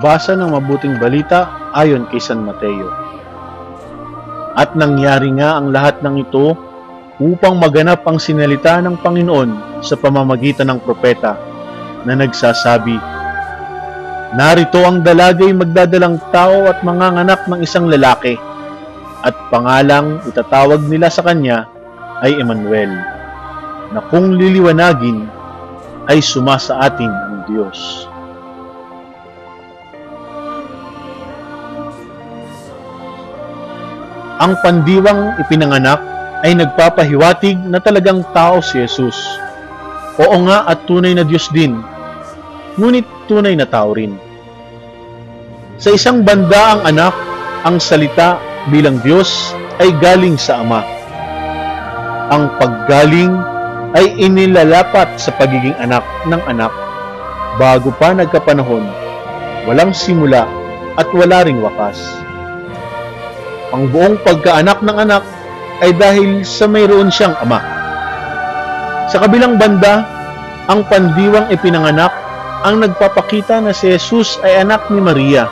Pagbasa ng mabuting balita ayon kay San Mateo. At nangyari nga ang lahat ng ito upang maganap ang sinalita ng Panginoon sa pamamagitan ng propeta na nagsasabi, "Narito ang dalagay magdadalang tao at manganganak ng isang lalaki, at pangalang itatawag nila sa kanya ay Emmanuel, na kung liliwanagin ay sumasa atin ang Diyos." Ang pandiwang ipinanganak ay nagpapahiwatig na talagang tao si Jesus. Oo nga, at tunay na Diyos din, ngunit tunay na tao rin. Sa isang banda ang anak, ang salita bilang Diyos ay galing sa Ama. Ang paggaling ay inilalapat sa pagiging anak ng anak bago pa nagkapanahon, walang simula at wala ring wakas. Ang buong pagkaanak ng anak ay dahil sa mayroon siyang ama. Sa kabilang banda, ang pandiwang ipinanganak ang nagpapakita na si Jesus ay anak ni Maria,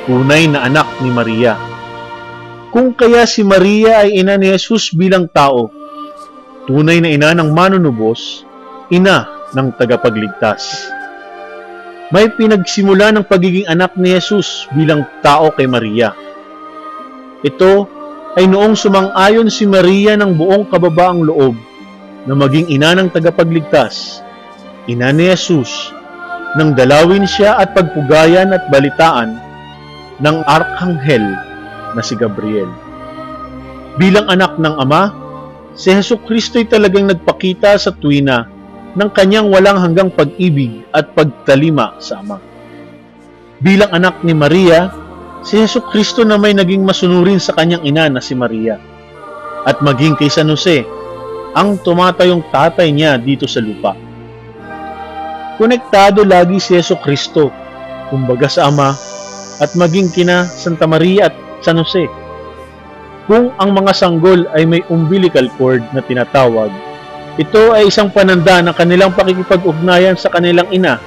tunay na anak ni Maria. Kung kaya si Maria ay ina ni Jesus bilang tao, tunay na ina ng manunubos, ina ng tagapagligtas. May pinagsimula ng pagiging anak ni Jesus bilang tao kay Maria. Ito ay noong sumang-ayon si Maria ng buong kababaang loob na maging ina ng tagapagligtas, ina ni Jesus, nang dalawin siya at pagpugayan at balitaan ng arkanghel na si Gabriel. Bilang anak ng Ama, si Jesucristo ay talagang nagpakita sa tuwina ng kanyang walang hanggang pag-ibig at pagtalima sa Ama. Bilang anak ni Maria, si Jesucristo na may naging masunurin sa kanyang ina na si Maria, at maging kay San Jose, ang tumatayong tatay niya dito sa lupa. Konektado lagi si Jesucristo, kumbaga sa Ama, at maging kina Santa Maria at San Jose. Kung ang mga sanggol ay may umbilical cord na tinatawag, ito ay isang pananda ng kanilang pakikipag-ugnayan sa kanilang ina.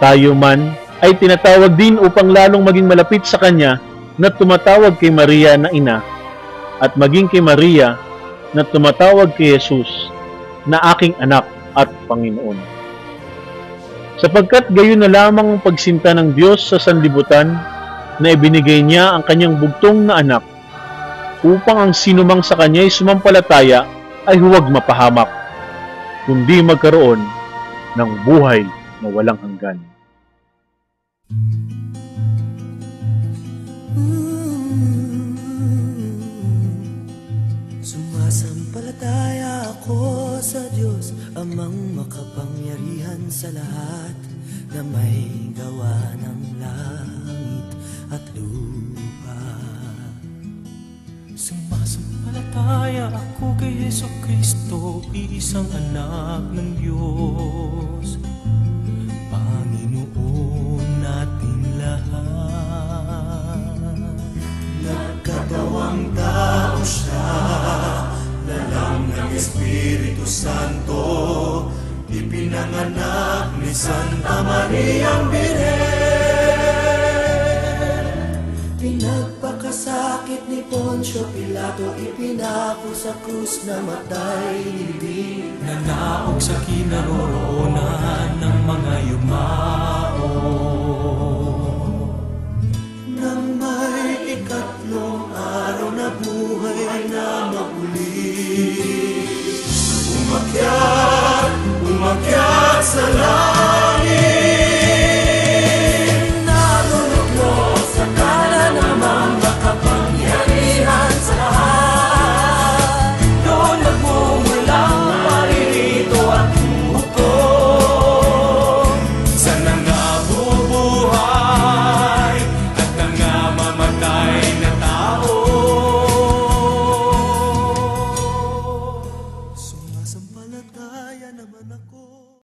Tayo man ay tinatawag din upang lalong maging malapit sa Kanya na tumatawag kay Maria na ina, at maging kay Maria na tumatawag kay Jesus na aking anak at Panginoon. Sapagkat gayon na lamang ang pagsinta ng Diyos sa sanlibutan na ibinigay niya ang kanyang bugtong na anak upang ang sinumang sa Kanya ay sumampalataya ay huwag mapahamak, kundi magkaroon ng buhay na walang hanggan. Sumasampalataya ako sa Diyos, Amang makapangyarihan sa lahat, na may gawa ng langit at lupa. Sumasampalataya ako kay Jesucristo, isang anak ng Diyos, Panginoon natin lahat. Nagkatawang tao siya, lalang ng Espiritu Santo, ipinanganak ni Santa Mariang Birhen. Pinagpakasakit ni Poncio Pilato, ipinako sa krus na matay nilibing, nanaog sa kinaroroonan ng mga yumao.